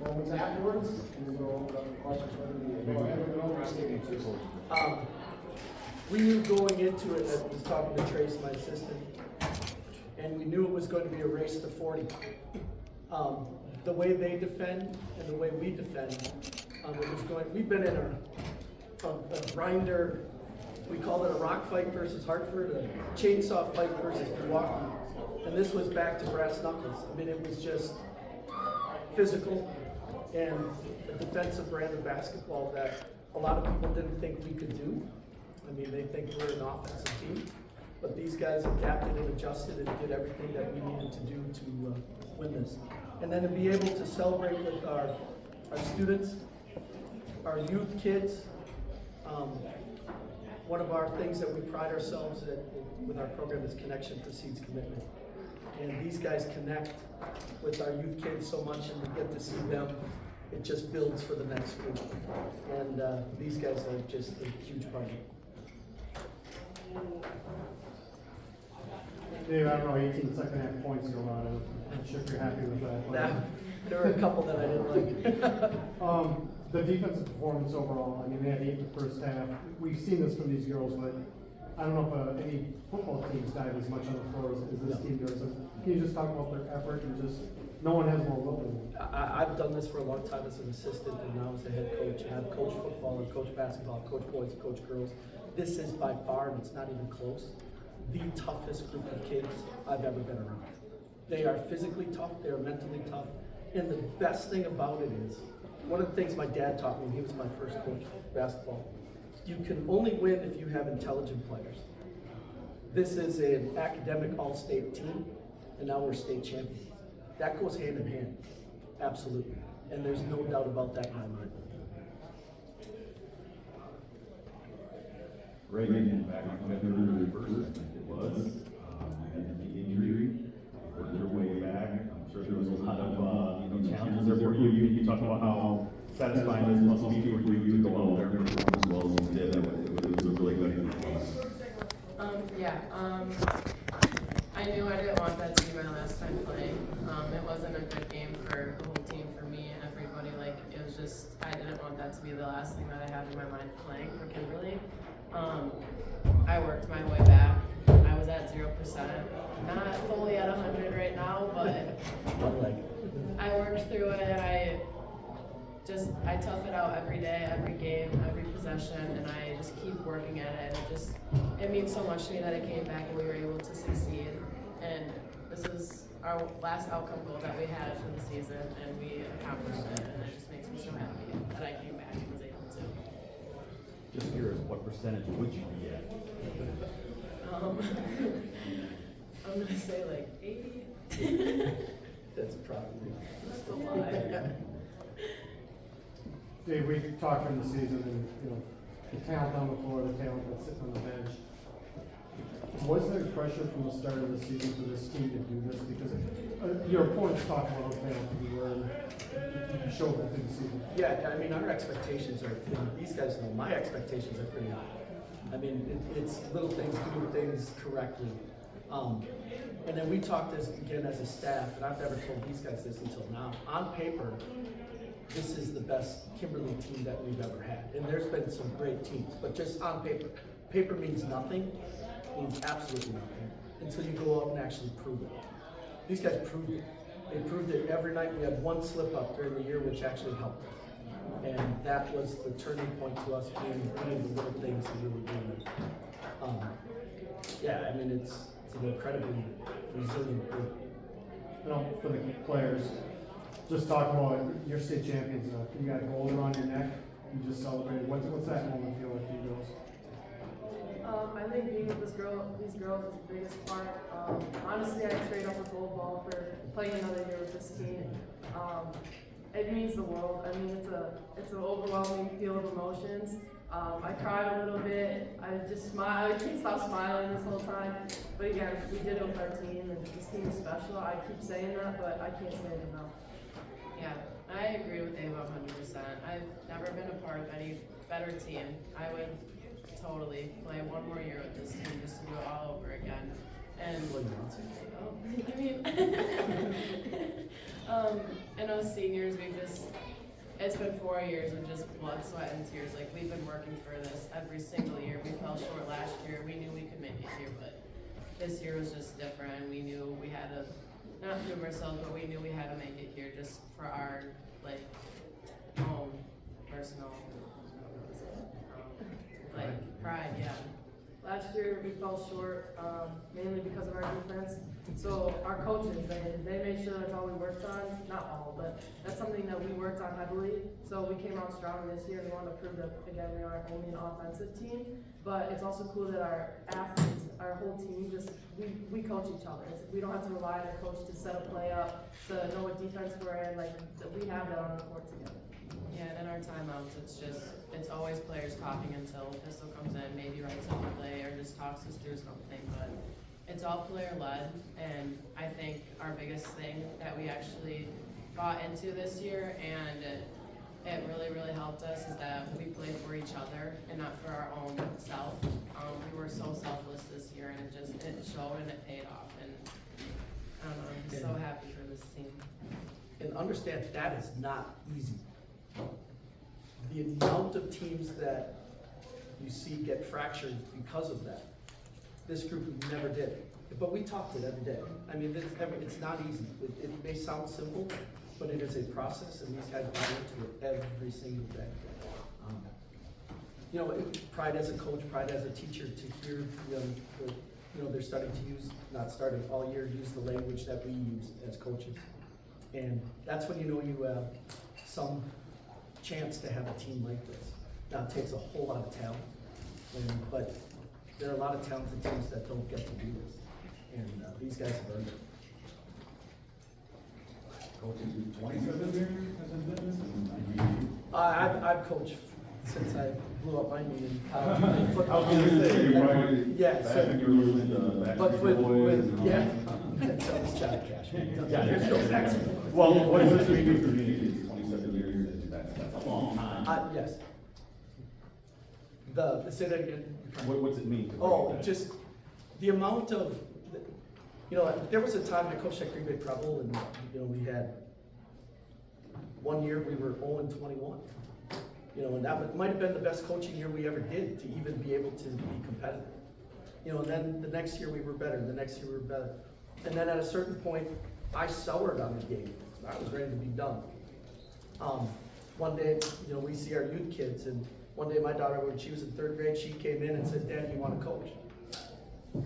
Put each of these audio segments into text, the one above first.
moments afterwards, and then we'll open up for questions for the media. Go ahead and over to We knew going into it, I was talking to Trace, my assistant, and we knew it was going to be a race to 40. The way they defend and the way we defend, it was going. We've been in a grinder. We called it a rock fight versus Hartford, a chainsaw fight versus Milwaukee, and this was back to brass knuckles. I mean, it was just physical and a defensive brand of basketball that a lot of people didn't think we could do. I mean, they think we're an offensive team, but these guys adapted and adjusted and did everything that we needed to do to win this. And then to be able to celebrate with our students, our youth kids. One of our things that we pride ourselves with our program is connection precedes commitment. And these guys connect with our youth kids so much, and we get to see them. It just builds for the next group. And these guys are just a huge part of it. Dave, I don't know, 18 second half points are a lot. I'm sure you're happy with that. There were a couple that I didn't like. The defensive performance overall, I mean, they had 8 in the first half. We've seen this from these girls, but I don't know if any football teams dive as much on the floor as this team does. So can you just talk about their effort and just, no one has more will than them? I've done this for a long time as an assistant and now as a head coach. And I've coached football and coached basketball, coached boys and coached girls. This is by far, and it's not even close, the toughest group of kids I've ever been around. They are physically tough, they are mentally tough, and the best thing about it is, one of the things my dad taught me, he was my first coach of basketball, you can only win if you have intelligent players. This is an academic all-state team, and now we're state champions. That goes hand in hand, absolutely, and there's no doubt about that in my mind. Raegan, back on February 1st, I think it was, you had the injury, worked your way back. I'm sure there was a lot of challenges there for you. You talked about how satisfying this must be for you to go out there and perform as well as you did. It was a really good performance. I knew I didn't want that to be my last time playing. It wasn't a good game for the whole team, for me and everybody. Like, it was just, I didn't want that to be the last thing that I had in my mind playing for Kimberly. I worked my way back. I was at 0%. Not fully at 100 right now, but I worked through it. I tough it out every day, every game, every possession, and I just keep working at it. And it means so much to me that I came back and we were able to succeed. And this is our last outcome goal that we had for the season, and we accomplished it. And it just makes me so happy that I came back and was able to. Just curious, what percentage would you be at? I'm gonna say like 80. That's probably. That's a lot. Dave, we talked during the season and, the talent on the floor, the talent that's sitting on the bench. Was there pressure from the start of the season for this team to do this? Because your opponents talk about how talented you were, and you showed that through the season. Yeah, I mean, our expectations are, these guys know my expectations are pretty high. I mean, it's little things, doing things correctly. And then we talked again as a staff, and I've never told these guys this until now. On paper, this is the best Kimberly team that we've ever had. And there's been some great teams, but just on paper. Paper means nothing, means absolutely nothing, until you go out and actually prove it. These guys proved it. They proved it every night. We had one slip up during the year, which actually helped us. And that was the turning point to us being the little things that we were doing. Yeah, I mean, it's an incredibly resilient group. For the players, just talk about your state champions. You got gold around your neck. You just celebrated. What's that moment feel like for you girls? I think being with these girls is the biggest part. Honestly, I trade up a gold ball for playing another year with this team. It means the world. I mean, it's an overwhelming feel of emotions. I cried a little bit. I just smiled. I can't stop smiling this whole time. But again, we did it with our team, and this team is special. I keep saying that, but I can't say it enough. Yeah, I agree with Ava 100%. I've never been a part of any better team. I would totally play one more year with this team just to do it all over again. And, Well, you want to? I mean, and us seniors, it's been 4 years of just blood, sweat, and tears. Like, we've been working for this every single year. We fell short last year. We knew we could make it here, but this year was just different. We knew we had to, not prove ourselves, but we knew we had to make it here just for our, like, own personal, pride, yeah. Last year, we fell short, mainly because of our defense. So our coaches, they made sure that's all we worked on, not all, but that's something that we worked on heavily. So we came out strong this year and we want to prove that, again, we are only an offensive team. But it's also cool that our athletes, our whole team, we coach each other. We don't have to rely on a coach to set a play up, to know what defense we're in, like, we have that on the court together. Yeah, and in our timeouts, it's always players talking until Pistol comes in, maybe writes up a play or just talks us through something, but it's all player-led, and I think our biggest thing that we actually bought into this year, and it really, really helped us, is that we play for each other and not for our own self. We were so selfless this year, and it showed and it paid off, and I don't know, I'm just so happy for this team. And understand, that is not easy. The amount of teams that you see get fractured because of that, this group never did it. But we talked it every day. I mean, it's not easy. It may sound simple, but it is a process, and these guys buy into it every single day. You know, pride as a coach, pride as a teacher, to hear them, they're starting to use, not starting, all year, use the language that we use as coaches. And that's when you know you have some chance to have a team like this. Now, it takes a whole lot of talent, but there are a lot of talented teams that don't get to do this, and these guys have earned it. Coaching 27 years as a business, and I've coached since I blew up my knee in college. playing I football. was gonna say, you probably, Yeah, back so- when you were listening to But Backstreet Boys and all yeah, that. so it's Johnny Cash. Yeah, There's no Backstreet Boys. Well, what does this mean for me? It's 27 years, that's a long time. Yes. Say that again. What's it mean? to Oh, break that? just the amount of, there was a time I coached at Green Bay Preble, and, we had, one year we were 0-21. And that might have been the best coaching year we ever did, to even be able to be competitive. And then the next year we were better, and the next year we were better. And then at a certain point, I soured on the game. I was ready to be done. One day, we see our youth kids, and one day my daughter, when she was in 3rd grade, she came in and said, "Dad, you want to coach?"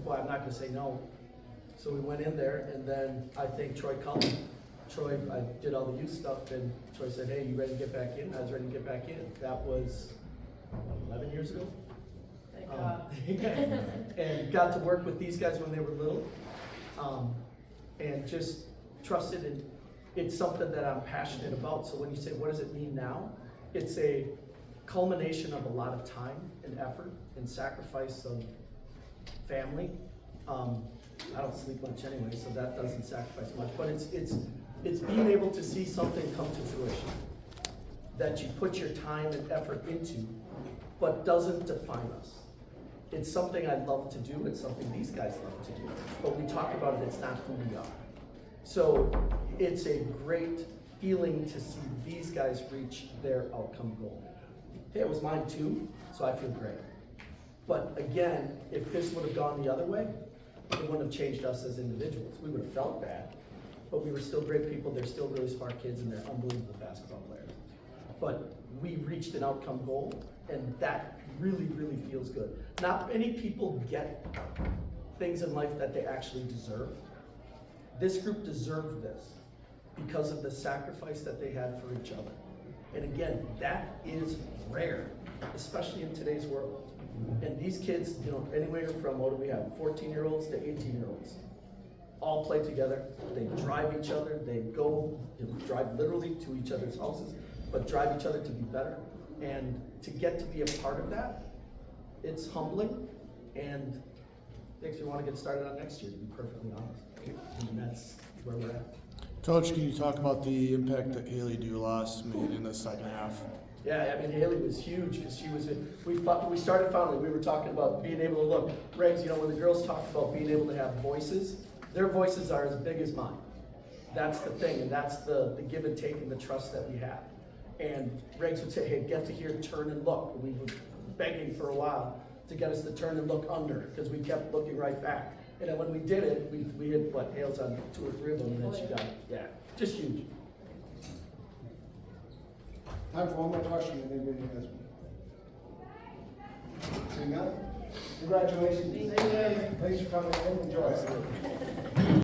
Well, I'm not gonna say no. So we went in there, and then I think Troy Cullen, I did all the youth stuff, and Troy said, "Hey, you ready to get back in?" I was ready to get back in. That was 11 years ago. Thank God. And got to work with these guys when they were little, and just trusted, and it's something that I'm passionate about. So when you say, what does it mean now? It's a culmination of a lot of time and effort and sacrifice of family. I don't sleep much anyway, so that doesn't sacrifice much, but it's being able to see something come to fruition that you put your time and effort into, but doesn't define us. It's something I love to do, it's something these guys love to do, but we talk about it, it's not who we are. So it's a great feeling to see these guys reach their outcome goal. Hey, it was mine too, so I feel great. But again, if this would have gone the other way, it wouldn't have changed us as individuals. We would have felt bad, but we were still great people. They're still really smart kids, and they're unbelievable basketball players. But we reached an outcome goal, and that really, really feels good. Not many people get things in life that they actually deserve. This group deserved this because of the sacrifice that they had for each other. And again, that is rare, especially in today's world. And these kids, anywhere from, what do we have, 14-year-olds to 18-year-olds, all play together. They drive each other. They go, drive literally to each other's houses, but drive each other to be better. And to get to be a part of that, it's humbling, and makes me want to get started on next year, to be perfectly honest. And that's where we're at. Coach, can you talk about the impact that Haley Dulas made in the second half? Yeah, I mean, Haley was huge because she was, we started finally, we were talking about being able to look, Regs, you know, when the girls talked about being able to have voices, their voices are as big as mine. That's the thing, and that's the give and take and the trust that we have. And Regs would say, hey, get to here, turn and look. We were begging for a while to get us to turn and look under because we kept looking right back. And then when we did it, we had, what, Hale's on 2 or 3 of them, and then she got, yeah, just huge. Time for one more question, if anybody has one. Seeing none? Congratulations. Thanks for coming in, enjoy.